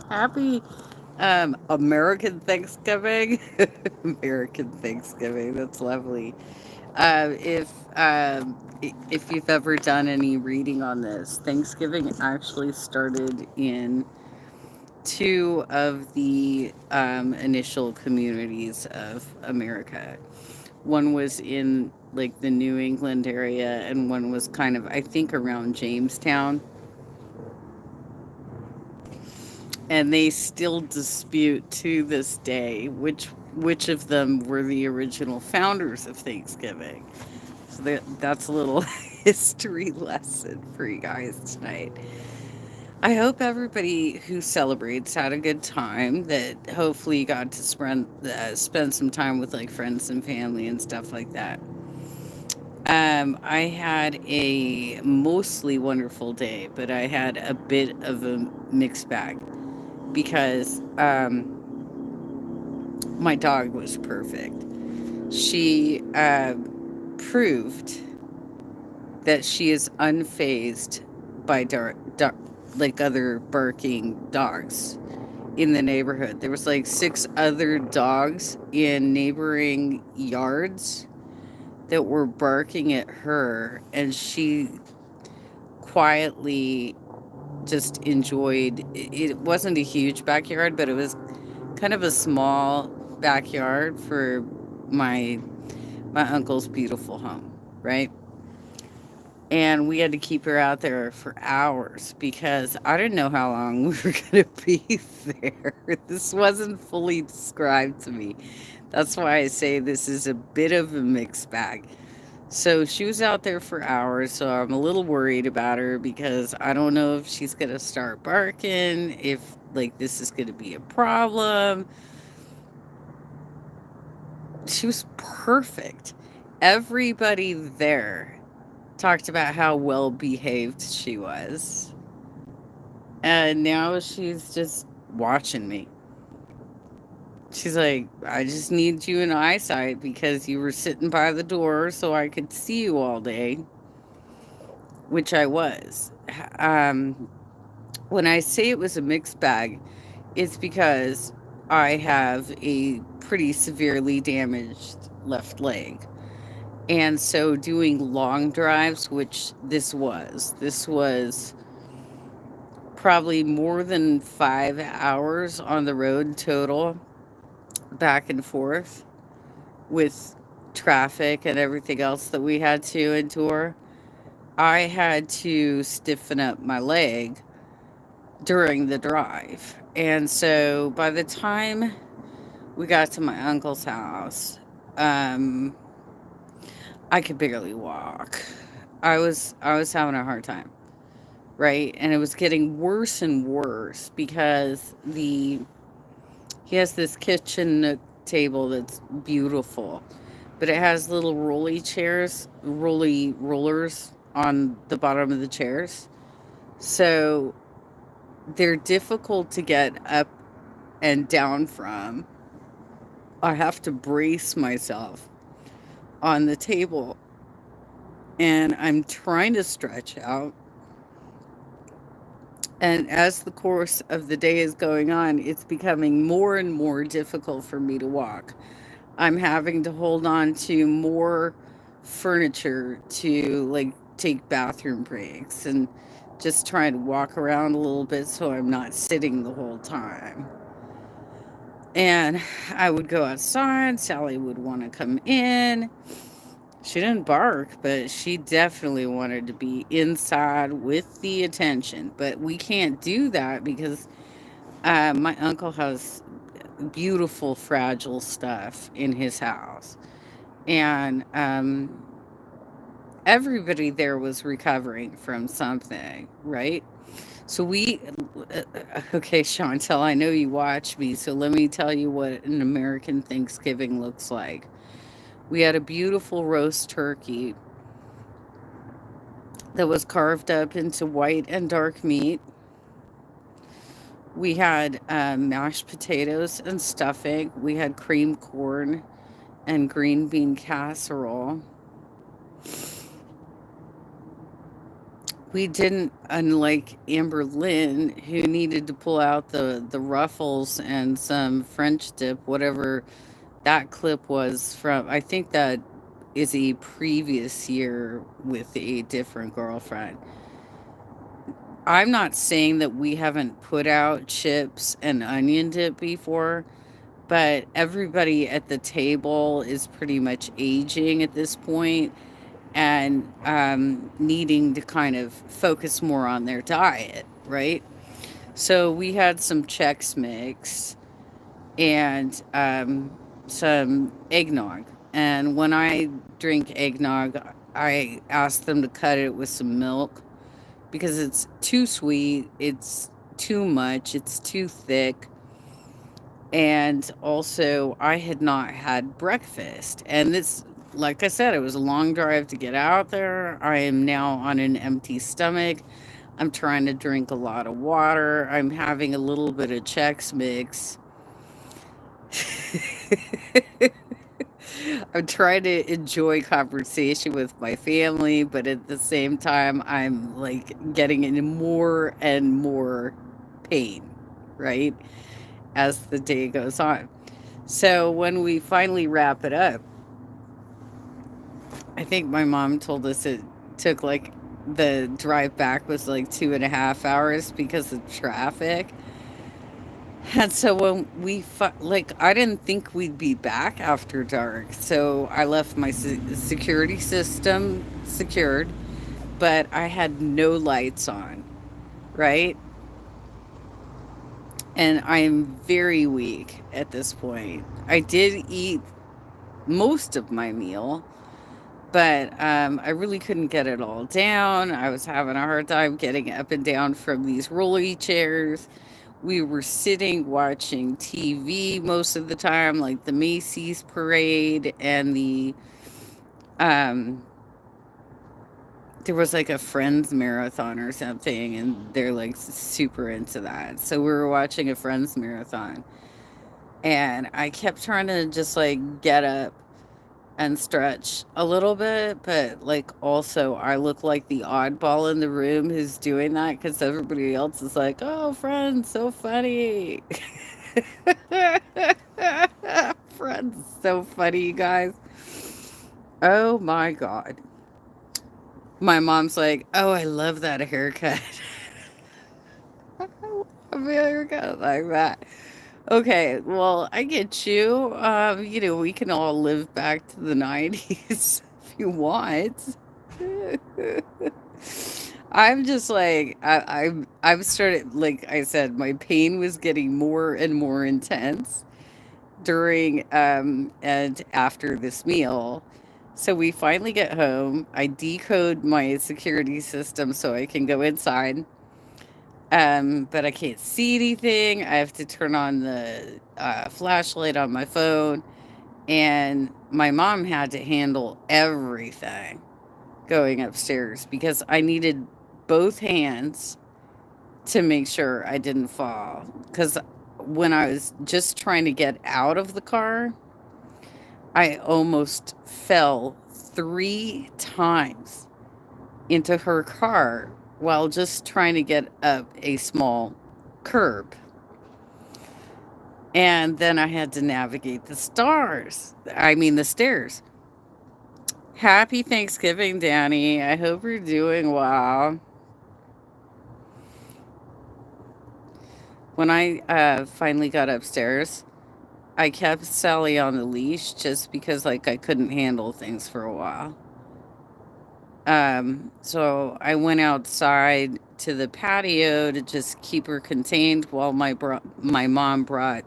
Happy American Thanksgiving. American Thanksgiving. That's lovely. If you've ever done any reading on this, Thanksgiving actually started in two of the initial communities of America. One was in like the New England area, and one was kind of, I think, around Jamestown. And they still dispute to this day which of them were the original founders of Thanksgiving. So that's a little history lesson for you guys tonight. I hope everybody who celebrates had a good time. That hopefully you got to spend some time with like friends and family and stuff like that. I had a mostly wonderful day, but I had a bit of a mixed bag because my dog was perfect. She proved that she is unfazed by like other barking dogs in the neighborhood. There was like six other dogs in neighboring yards that were barking at her, and she quietly just enjoyed it. Wasn't a huge backyard, but it was kind of a small backyard for my my uncle's beautiful home, right? And we had to keep her out there for hours because I didn't know how long we were going to be there. This wasn't fully described to me. That's why I say this is a bit of a mixed bag. So she was out there for hours, so I'm a little worried about her because I don't know if she's going to start barking, if like this is going to be a problem. She was perfect. Everybody there talked about how well behaved she was. And now she's just watching me. She's like, I just need you in eyesight because you were sitting by the door so I could see you all day, which I was. Um, when I say it was a mixed bag, it's because I have a pretty severely damaged left leg. And so doing long drives, which this was probably more than 5 hours on the road total, back and forth with traffic and everything else that we had to endure. I had to stiffen up my leg during the drive. And so by the time we got to my uncle's house, um, I could barely walk. I was having a hard time, right? And it was getting worse and worse because the he has this kitchen nook table that's beautiful, but it has little rolly rollers on the bottom of the chairs. So they're difficult to get up and down from. I have to brace myself on the table, and I'm trying to stretch out. And as the course of the day is going on, it's becoming more and more difficult for me to walk. I'm having to hold on to more furniture to like take bathroom breaks and just trying to walk around a little bit so I'm not sitting the whole time. And I would go outside, Sally would want to come in. She didn't bark, but she definitely wanted to be inside with the attention. But we can't do that because my uncle has beautiful, fragile stuff in his house. And everybody there was recovering from something, right? So okay, Chantel, I know you watch me, so let me tell you what an American Thanksgiving looks like. We had a beautiful roast turkey that was carved up into white and dark meat. We had mashed potatoes and stuffing. We had cream corn and green bean casserole. We didn't, unlike Amber Lynn, who needed to pull out the ruffles and some French dip, whatever that clip was from. I think that is a previous year with a different girlfriend. I'm not saying that we haven't put out chips and onion dip before, but everybody at the table is pretty much aging at this point and needing to kind of focus more on their diet, right? So we had some Chex Mix and some eggnog. And when I drink eggnog, I ask them to cut it with some milk because it's too sweet, it's too much, it's too thick. And also, I had not had breakfast. And this, like I said, it was a long drive to get out there. I am now on an empty stomach. I'm trying to drink a lot of water. I'm having a little bit of Chex Mix. I'm trying to enjoy conversation with my family, but at the same time, I'm like getting into more and more pain, right? As the day goes on. So when we finally wrap it up, I think my mom told us it took like the drive back was like 2.5 hours because of traffic. And so when like, I didn't think we'd be back after dark. So I left my security system secured, but I had no lights on, right? And I am very weak at this point. I did eat most of my meal, but I really couldn't get it all down. I was having a hard time getting up and down from these rolly chairs. We were sitting watching TV most of the time, like the Macy's parade and um, there was like a Friends marathon or something, and they're like super into that. So we were watching a Friends marathon, and I kept trying to just like get up and stretch a little bit, but like also I look like the oddball in the room who's doing that because everybody else is like, "Oh, Friends, so funny." Friends, so funny, you guys. Oh my god. My mom's like, "Oh, I love that haircut." I love a haircut like that. Okay, well, I get you. We can all live back to the 90s if you want. I'm just like I've started, like I said, my pain was getting more and more intense during and after this meal. So we finally get home. I decode my security system so I can go inside, but I can't see anything. I have to turn on the flashlight on my phone, and my mom had to handle everything going upstairs because I needed both hands to make sure I didn't fall. Because when I was just trying to get out of the car, I almost fell 3 times into her car while just trying to get up a small curb. And then I had to navigate the stairs. Happy Thanksgiving, Danny. I hope you're doing well. When I finally got upstairs, I kept Sally on the leash just because, like, I couldn't handle things for a while. So I went outside to the patio to just keep her contained while my mom brought,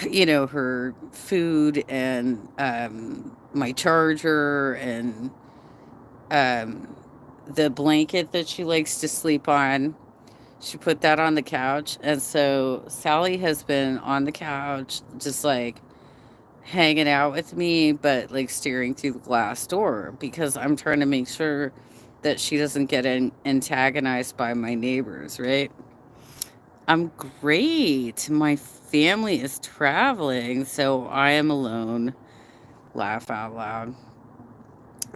her food and my charger and um, the blanket that she likes to sleep on. She put that on the couch, and so Sally has been on the couch, just like hanging out with me, but like staring through the glass door because I'm trying to make sure that she doesn't get antagonized by my neighbors, right? I'm great. My family is traveling, so I am alone. Laugh out loud.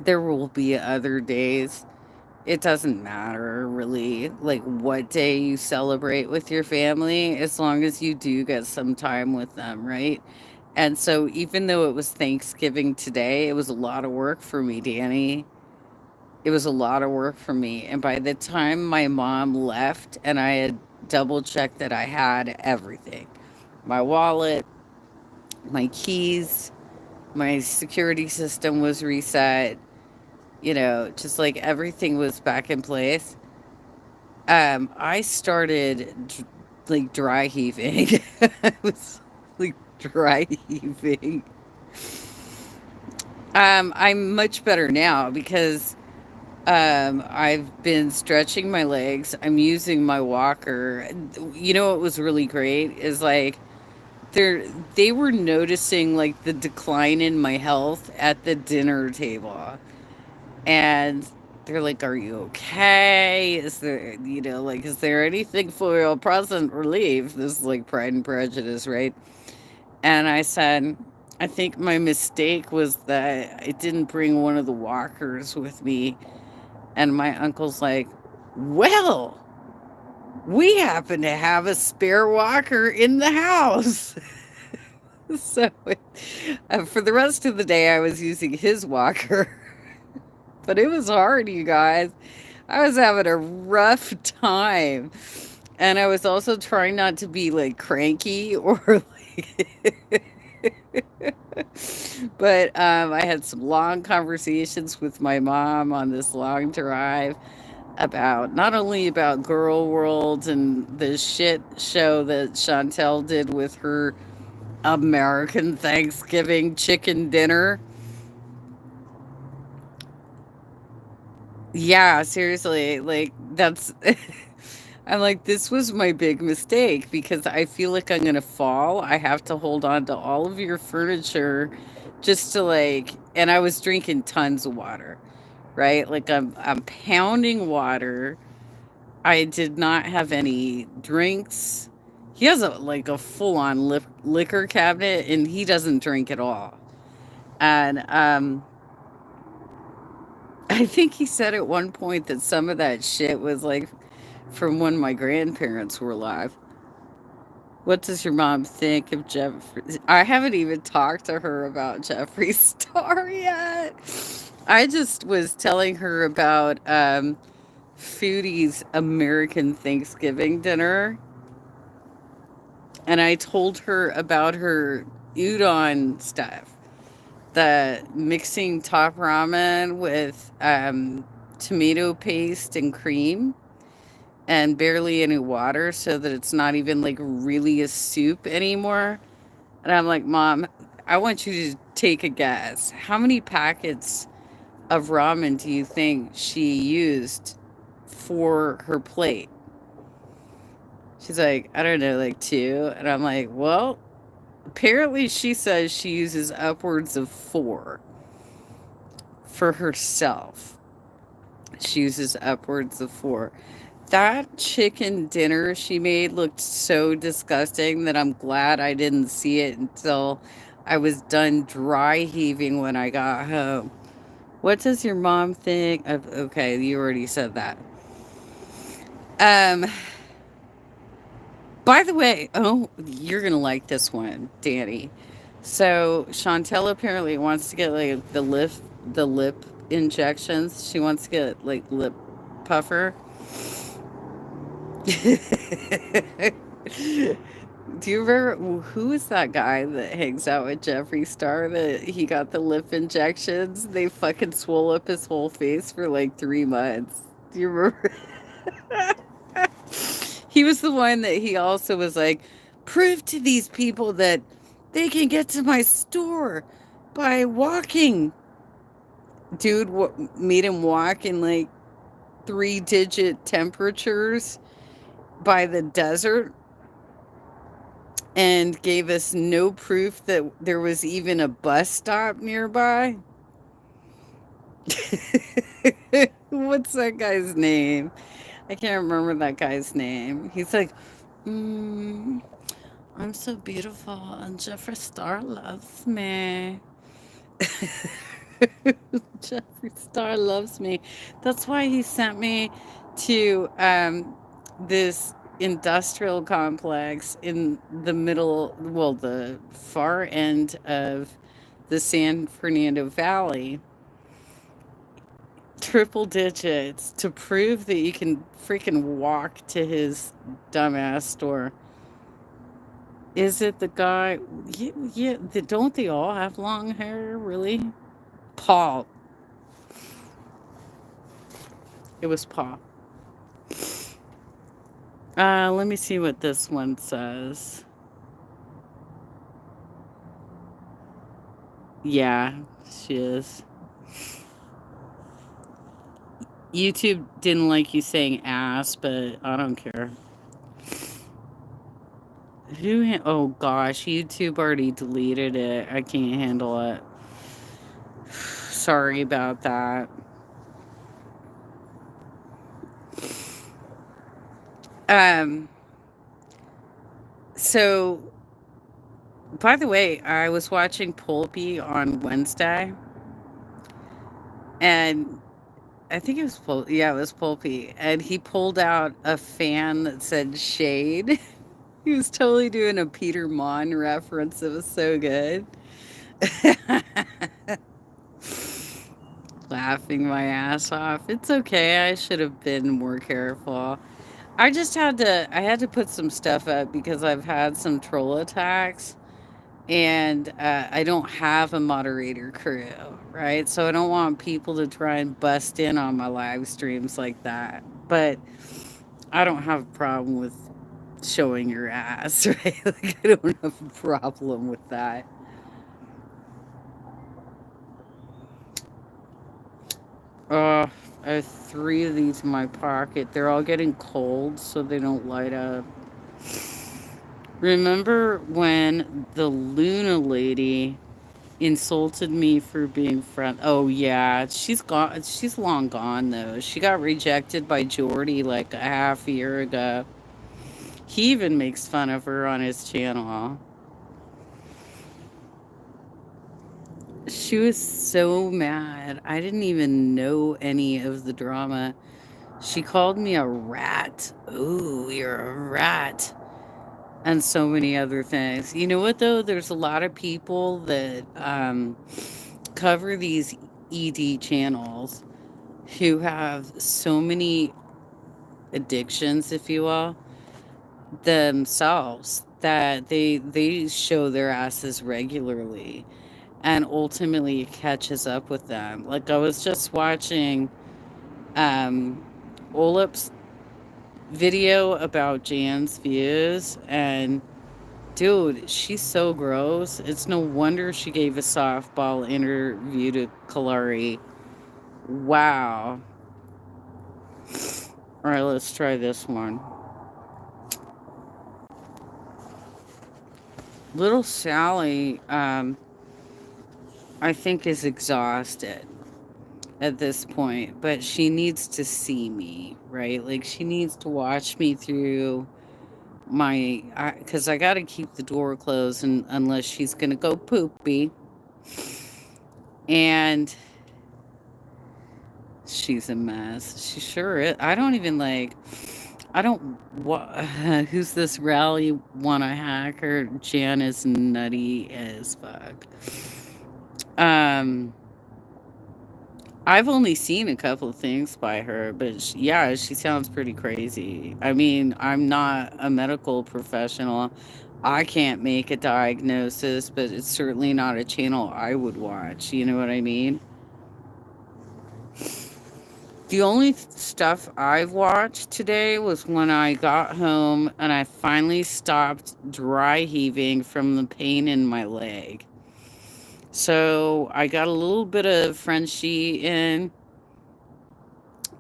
There will be other days It doesn't matter really, like, what day you celebrate with your family, as long as you do get some time with them, right? And so even though it was Thanksgiving today, it was a lot of work for me, Danny. It was a lot of work for me, and by the time my mom left and I had double checked that I had everything, my wallet, my keys, my security system was reset, just like everything was back in place. I started like dry heaving. I was like dry heaving. I'm much better now because I've been stretching my legs. I'm using my walker. You know what was really great is like they were noticing like the decline in my health at the dinner table. And they're like, "Are you okay? Is there, like, is there anything for your present relief?" This is like Pride and Prejudice, right? And I said, "I think my mistake was that I didn't bring one of the walkers with me." And my uncle's like, "Well, we happen to have a spare walker in the house." So for the rest of the day, I was using his walker. But it was hard, you guys. I was having a rough time. And I was also trying not to be like cranky or like but I had some long conversations with my mom on this long drive about not only about Girl World and the shit show that Chantel did with her American Thanksgiving chicken dinner. Yeah, seriously, like that's I'm like, this was my big mistake because I feel like I'm gonna fall. I have to hold on to all of your furniture just to like, and I was drinking tons of water, right? Like I'm pounding water. I did not have any drinks. He has a full on liquor cabinet and he doesn't drink at all. And I think he said at one point that some of that shit was like from when my grandparents were alive. What does your mom think of Jeffrey? I haven't even talked to her about Jeffree Star yet. I just was telling her about Foodie's American Thanksgiving dinner, and I told her about her udon stuff, the mixing top ramen with tomato paste and cream and barely any water so that it's not even like really a soup anymore. And I'm like, Mom, I want you to take a guess. How many packets of ramen do you think she used for her plate? She's like, I don't know, like two. And I'm like, well, apparently she says she uses upwards of four for herself. She uses upwards of four. That chicken dinner she made looked so disgusting that I'm glad I didn't see it until I was done dry heaving when I got home. What does your mom think of? Okay, you already said that. Um, by the way, oh, you're gonna like this one, Danny. So Chantel apparently wants to get like the lip injections. She wants to get like lip puffer. Do you remember who is that guy that hangs out with Jeffree Star that he got the lip injections? They fucking swole up his whole face for like 3 months. Do you remember? He was the one that he also was like, prove to these people that they can get to my store by walking. Dude made him walk in like 3-digit temperatures by the desert and gave us no proof that there was even a bus stop nearby. What's that guy's name? I can't remember that guy's name. He's like, mm, I'm so beautiful and Jeffree Star loves me. Jeffree Star loves me. That's why he sent me to this industrial complex in the middle, well, the far end of the San Fernando Valley, triple digits, to prove that you can freaking walk to his dumbass store. Is it the guy? Yeah, yeah, don't they all have long hair, really? Paul. It was Paul. Let me see what this one says. Yeah, she is. YouTube didn't like you saying ass, but I don't care. Oh gosh, YouTube already deleted it. I can't handle it. Sorry about that. Um, so by the way, I was watching Pulpy on Wednesday, and I think it was yeah, it was Pulpy, and he pulled out a fan that said shade. He was totally doing a Peter Mon reference. It was so good. Laughing my ass off. It's okay. I should have been more careful. I had to put some stuff up because I've had some troll attacks, and I don't have a moderator crew, right? So I don't want people to try and bust in on my live streams like that. But I don't have a problem with showing your ass, right? Like, I don't have a problem with that. Uh, I have 3 of these in my pocket. They're all getting cold, so they don't light up. Remember when the Luna lady insulted me for being friend? Oh yeah, she's gone. She's long gone though. She got rejected by Jordy like a half year ago. He even makes fun of her on his channel. She was so mad. I didn't even know any of the drama. She called me a rat. Ooh, you're a rat. And so many other things. You know what, though? There's a lot of people that cover these ED channels who have so many addictions, if you will, themselves that they show their asses regularly, and ultimately it catches up with them. Like, I was just watching um Olip's video about Jan's views, and dude, she's so gross. It's no wonder she gave a softball interview to Kalari. Wow. All right, let's try this one. Little Sally, I think, is exhausted at this point, but she needs to see me, right? Like, she needs to watch me through my, because I got to keep the door closed, and unless she's gonna go poopy. And she's a mess. She sure is. I don't even like. I don't. Who's this rally wanna hacker? Jan is nutty as fuck. Um, I've only seen a couple of things by her, but yeah, she sounds pretty crazy. I mean, I'm not a medical professional. I can't make a diagnosis, but it's certainly not a channel I would watch. You know what I mean? The only stuff I've watched today was when I got home and I finally stopped dry heaving from the pain in my leg. So I got a little bit of Frenchie in,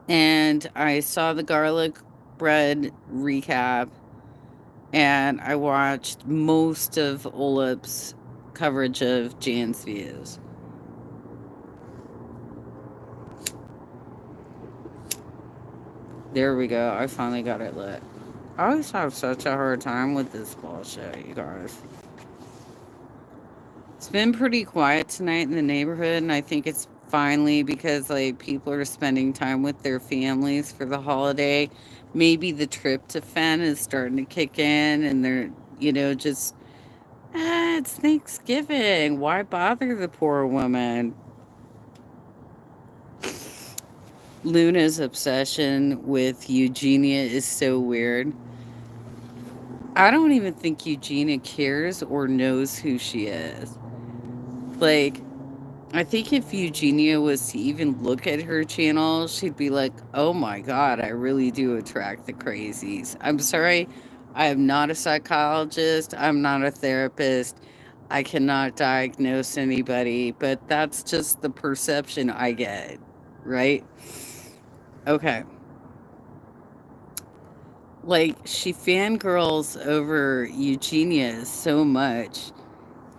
and I saw the garlic bread recap, and I watched most of Olip's coverage of Jan's views. There we go. I finally got it lit. I always have such a hard time with this bullshit, you guys. It's been pretty quiet tonight in the neighborhood, and I think it's finally, because like people are spending time with their families for the holiday. Maybe the tryptophan is starting to kick in and they're, just, it's Thanksgiving. Why bother the poor woman? Luna's obsession with Eugenia is so weird. I don't even think Eugenia cares or knows who she is. Like, I think if Eugenia was to even look at her channel, she'd be like, oh my God, I really do attract the crazies. I'm sorry, I am not a psychologist, I'm not a therapist, I cannot diagnose anybody, but that's just the perception I get, right? Okay. Like, she fangirls over Eugenia so much,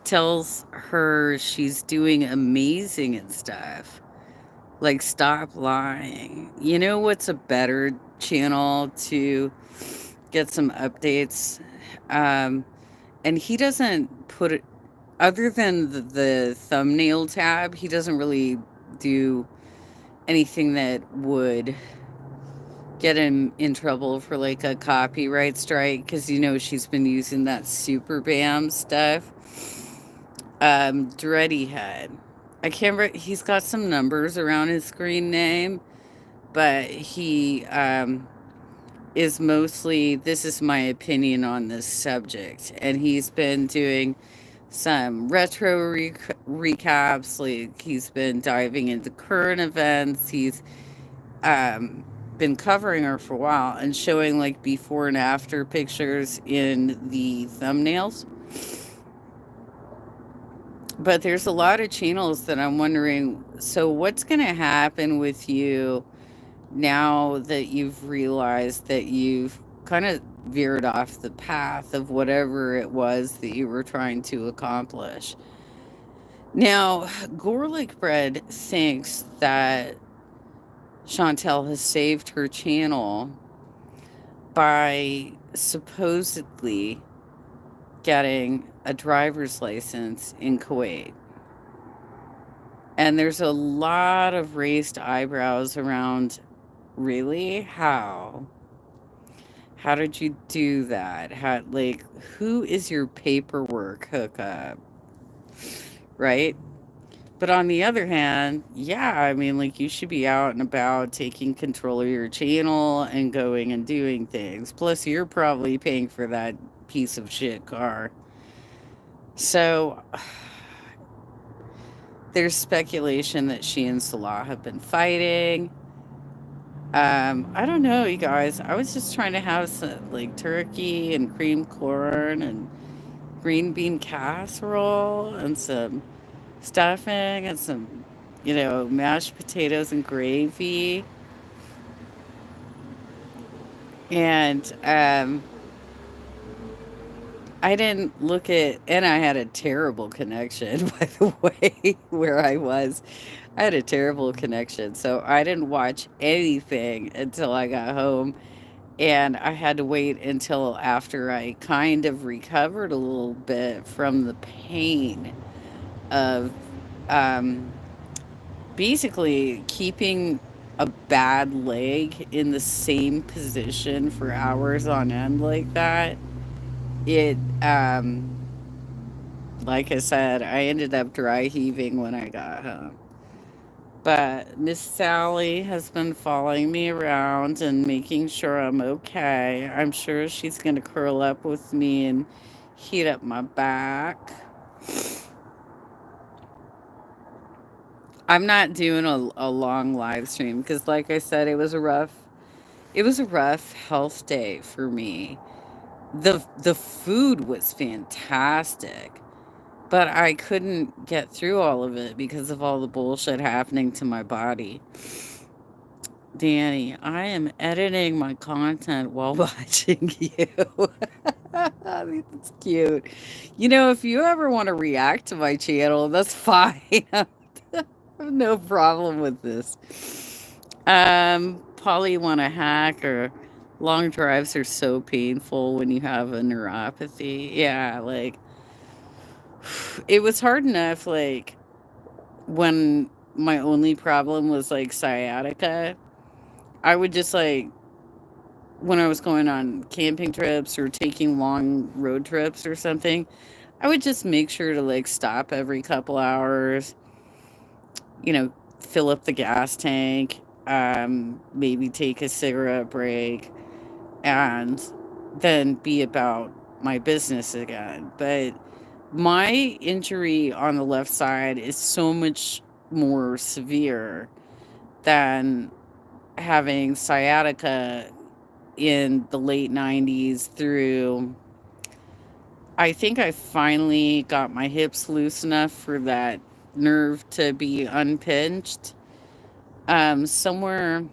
tells her she's doing amazing and stuff. Like, stop lying. You know what's a better channel to get some updates? Um, and he doesn't put it, other than the thumbnail tab, he doesn't really do anything that would get him in trouble for like a copyright strike because she's been using that Super Bam stuff. Dreddy Head. I can't remember. He's got some numbers around his screen name, but he is mostly, this is my opinion on this subject, and he's been doing some retro recaps. Like, he's been diving into current events. He's um, been covering her for a while and showing like before and after pictures in the thumbnails. But there's a lot of channels that I'm wondering, so what's going to happen with you now that you've realized that you've kind of veered off the path of whatever it was that you were trying to accomplish? Now, Gorlick Bread thinks that Chantel has saved her channel by supposedly getting a driver's license in Kuwait. And there's a lot of raised eyebrows around, really? How? How did you do that? Who is your paperwork hookup? Right? But on the other hand, yeah, I mean, like, you should be out and about taking control of your channel and going and doing things. Plus, you're probably paying for that piece of shit car. So, there's speculation that she and Salah have been fighting. I don't know, you guys. I was just trying to have some, like, turkey and cream corn and green bean casserole and some stuffing and some, mashed potatoes and gravy. And I didn't look at, and I had a terrible connection, by the way, where I was. I had a terrible connection. So I didn't watch anything until I got home. And I had to wait until after I kind of recovered a little bit from the pain of um, basically keeping a bad leg in the same position for hours on end like that. It, like I said, I ended up dry heaving when I got home. But Miss Sally has been following me around and making sure I'm okay. I'm sure she's going to curl up with me and heat up my back. I'm not doing a long live stream because, like I said, it was a rough health day for me. The food was fantastic, but I couldn't get through all of it because of all the bullshit happening to my body. Danny, I am editing my content while watching you. That's cute. If you ever want to react to my channel, that's fine. I have no problem with this. Polly want to hack, or long drives are so painful when you have a neuropathy. Yeah, like, it was hard enough, like, when my only problem was like sciatica, I would just like, when I was going on camping trips or taking long road trips or something, I would just make sure to like stop every couple hours, you know, fill up the gas tank, maybe take a cigarette break, and then be about my business again. But my injury on the left side is so much more severe than having sciatica in the late 90s through, I think I finally got my hips loose enough for that nerve to be unpinched. Somewhere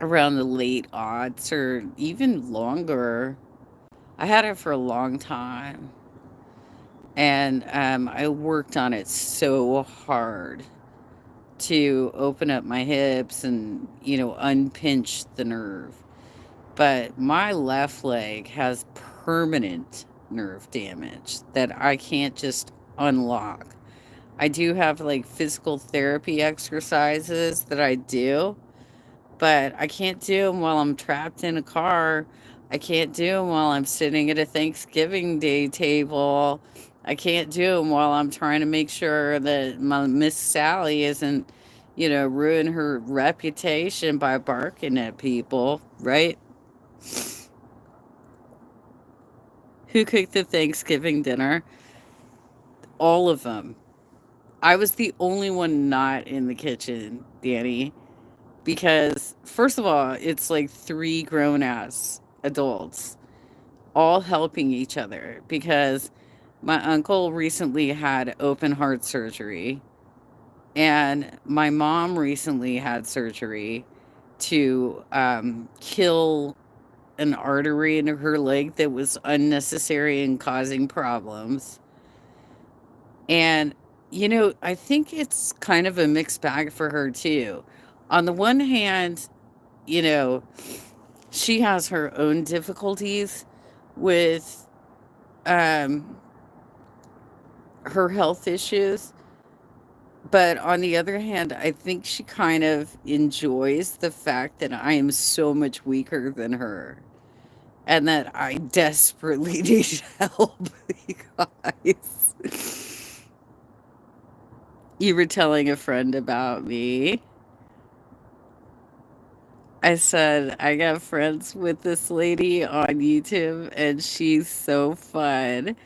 around the late aughts or even longer. I had it for a long time, and I worked on it so hard to open up my hips and, unpinch the nerve. But my left leg has permanent nerve damage that I can't just unlock. I do have like physical therapy exercises that I do, but I can't do them while I'm trapped in a car. I can't do them while I'm sitting at a Thanksgiving Day table. I can't do them while I'm trying to make sure that my Miss Sally isn't, ruin her reputation by barking at people, right? Who cooked the Thanksgiving dinner? All of them. I was the only one not in the kitchen, Danny, because first of all, it's like three grown ass adults all helping each other because my uncle recently had open heart surgery and my mom recently had surgery to kill an artery in her leg that was unnecessary and causing problems. And, I think it's kind of a mixed bag for her too. On the one hand, you know, she has her own difficulties with um, her health issues. But on the other hand, I think she kind of enjoys the fact that I am so much weaker than her and that I desperately need help, you guys. You were telling a friend about me. I said, I got friends with this lady on YouTube, and she's so fun.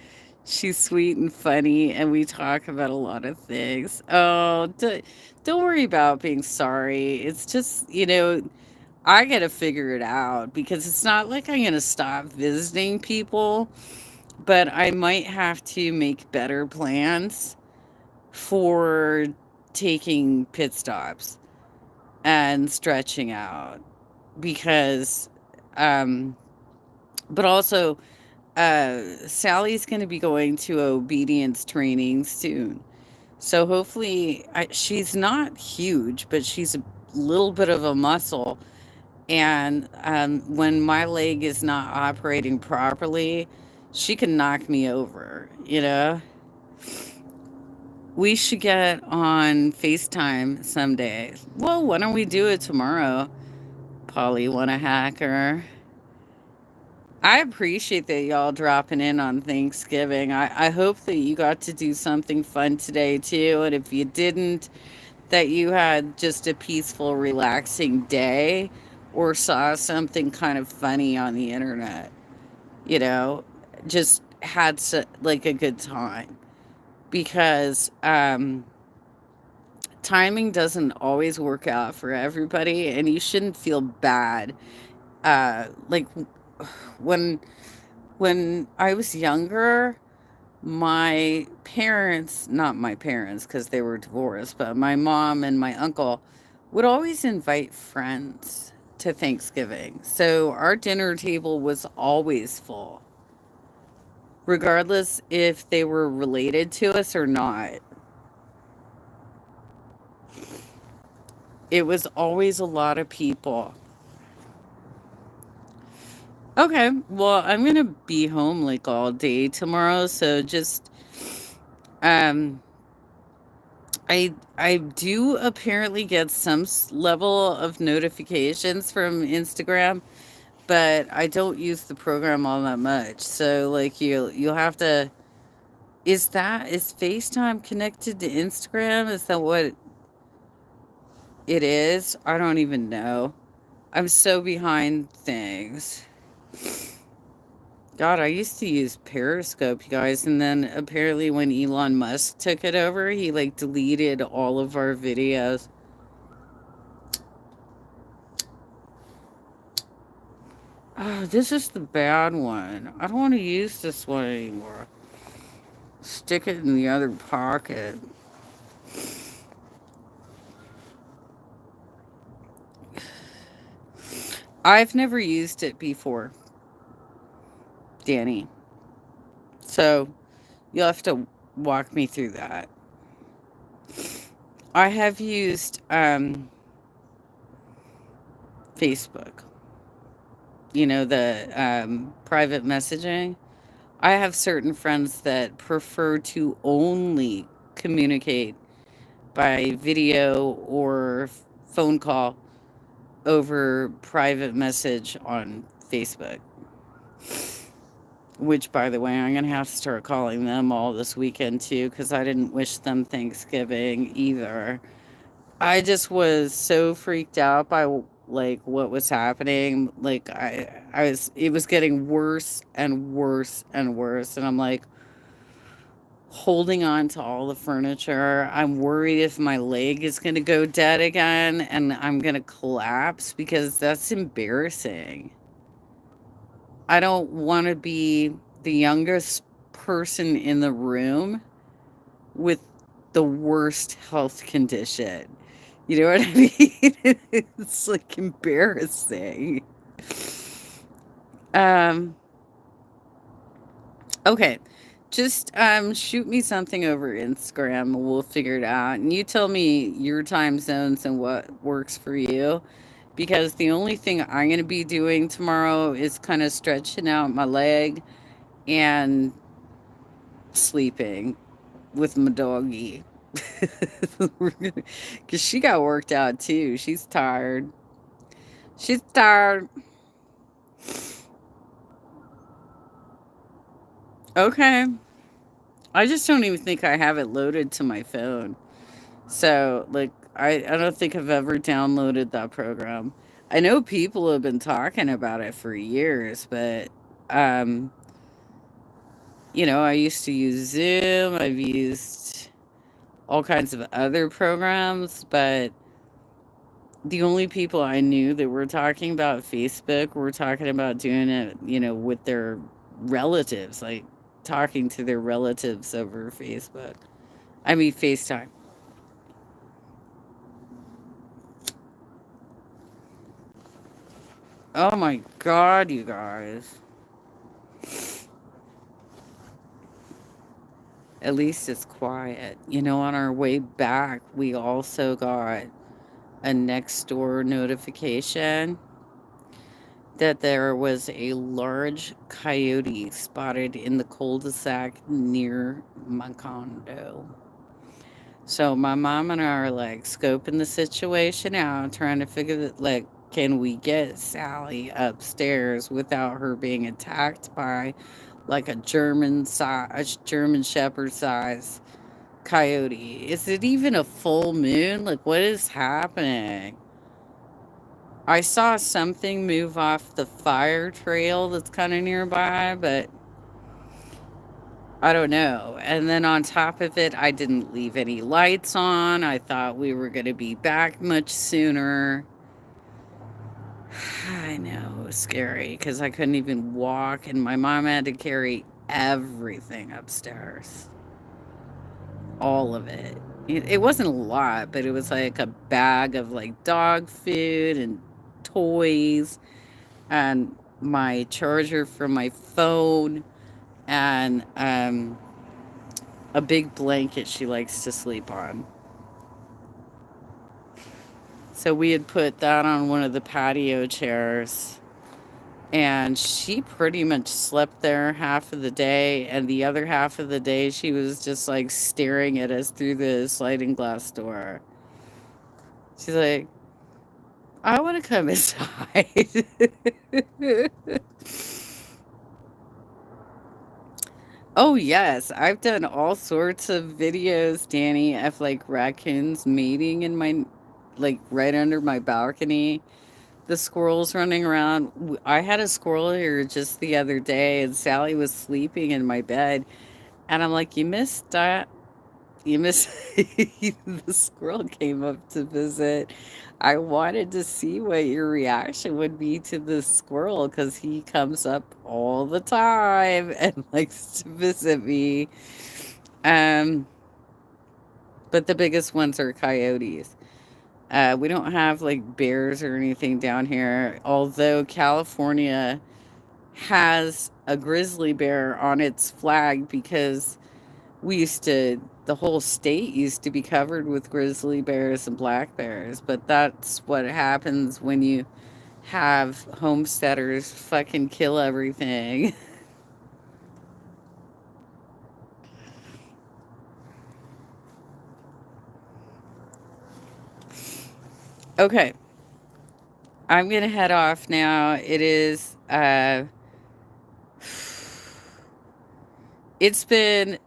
She's sweet and funny, and we talk about a lot of things. Oh, don't worry about being sorry. It's just, I got to figure it out because it's not like I'm going to stop visiting people, but I might have to make better plans for taking pit stops and stretching out because um but also Sally's going to be going to obedience training soon. So hopefully she's not huge, but she's a little bit of a muscle, and when my leg is not operating properly, she can knock me over. We should get on FaceTime someday. Well, why don't we do it tomorrow? Polly wanna hacker. I appreciate that y'all dropping in on Thanksgiving. I hope that you got to do something fun today too. And if you didn't, that you had just a peaceful, relaxing day or saw something kind of funny on the internet. You know, just had like a good time because timing doesn't always work out for everybody, and you shouldn't feel bad. Like when I was younger, my parents, not my parents because they were divorced, but my mom and my uncle would always invite friends to Thanksgiving. So our dinner table was always full, regardless if they were related to us or not. It was always a lot of people. Okay, well, I'm gonna be home like all day tomorrow, so just um I do apparently get some level of notifications from Instagram, but I don't use the program all that much. So like you'll have to. Is FaceTime connected to Instagram? Is that what it is? I don't even know. I'm so behind things. God, I used to use Periscope, you guys, and then apparently when Elon Musk took it over, he like deleted all of our videos. Oh, this is the bad one. I don't want to use this one anymore. Stick it in the other pocket. I've never used it before, Danny. So you'll have to walk me through that. I have used Facebook, the private messaging. I have certain friends that prefer to only communicate by video or phone call over private message on Facebook. Which, by the way, I'm going to have to start calling them all this weekend too, because I didn't wish them Thanksgiving either. I just was so freaked out by like what was happening. Like it was getting worse and worse and worse. And I'm like holding on to all the furniture. I'm worried if my leg is going to go dead again and I'm going to collapse because that's embarrassing. I don't want to be the youngest person in the room with the worst health condition. You know what I mean? It's like embarrassing. Um, okay. Just shoot me something over Instagram. We'll figure it out. And you tell me your time zones and what works for you. Because the only thing I'm going to be doing tomorrow is kind of stretching out my leg and sleeping with my doggy. Because she got worked out too. She's tired. She's tired. Okay. I just don't even think I have it loaded to my phone. So, like, I don't think I've ever downloaded that program. I know people have been talking about it for years, but, um, I used to use Zoom. I've used all kinds of other programs, but the only people I knew that were talking about Facebook were talking about doing it, with their relatives, like talking to their relatives over Facebook. I mean, FaceTime. Oh my God, you guys. At least it's quiet. On our way back, we also got a next door notification that there was a large coyote spotted in the cul-de-sac near my condo. So my mom and I are like scoping the situation out, trying to figure that like, can we get Sally upstairs without her being attacked by like a German Shepherd size coyote? Is it even a full moon? Like, what is happening? I saw something move off the fire trail that's kind of nearby, but I don't know. And then on top of it, I didn't leave any lights on. I thought we were going to be back much sooner. I know, it was scary because I couldn't even walk, and my mom had to carry everything upstairs. All of it. It wasn't a lot, but it was like a bag of like dog food and toys and my charger for my phone and a big blanket she likes to sleep on. So we had put that on one of the patio chairs And she pretty much slept there half of the day, and the other half of the day she was just like staring at us through the sliding glass door. She's like, I want to come inside. Oh, yes. I've done all sorts of videos, Danny, of like raccoons mating in my, like right under my balcony. The squirrels running around. I had a squirrel here just the other day, and Sally was sleeping in my bed. And I'm like, you missed that. You missed. The squirrel came up to visit. I wanted to see what your reaction would be to the squirrel because he comes up all the time and likes to visit me. Um, but the biggest ones are coyotes. We don't have like bears or anything down here, although California has a grizzly bear on its flag because the whole state used to be covered with grizzly bears and black bears. But that's what happens when you have homesteaders fucking kill everything. Okay, I'm gonna head off now. It's been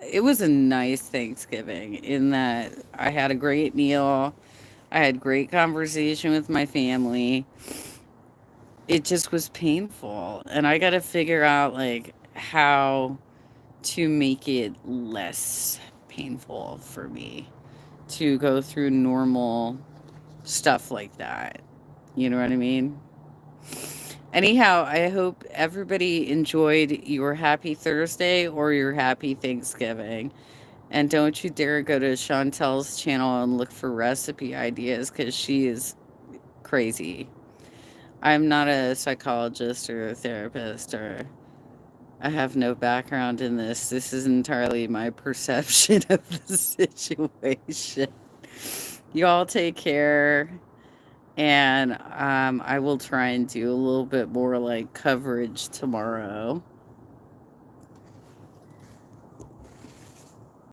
it was a nice Thanksgiving in that I had a great meal. I had great conversation with my family. It just was painful, and I got to figure out like how to make it less painful for me to go through normal stuff like that. You know what I mean? Anyhow, I hope everybody enjoyed your happy Thursday or your happy Thanksgiving. And don't you dare go to Chantel's channel and look for recipe ideas because she is crazy. I'm not a psychologist or a therapist, or I have no background in this. This is entirely my perception of the situation. You all take care, and I will try and do a little bit more like coverage tomorrow.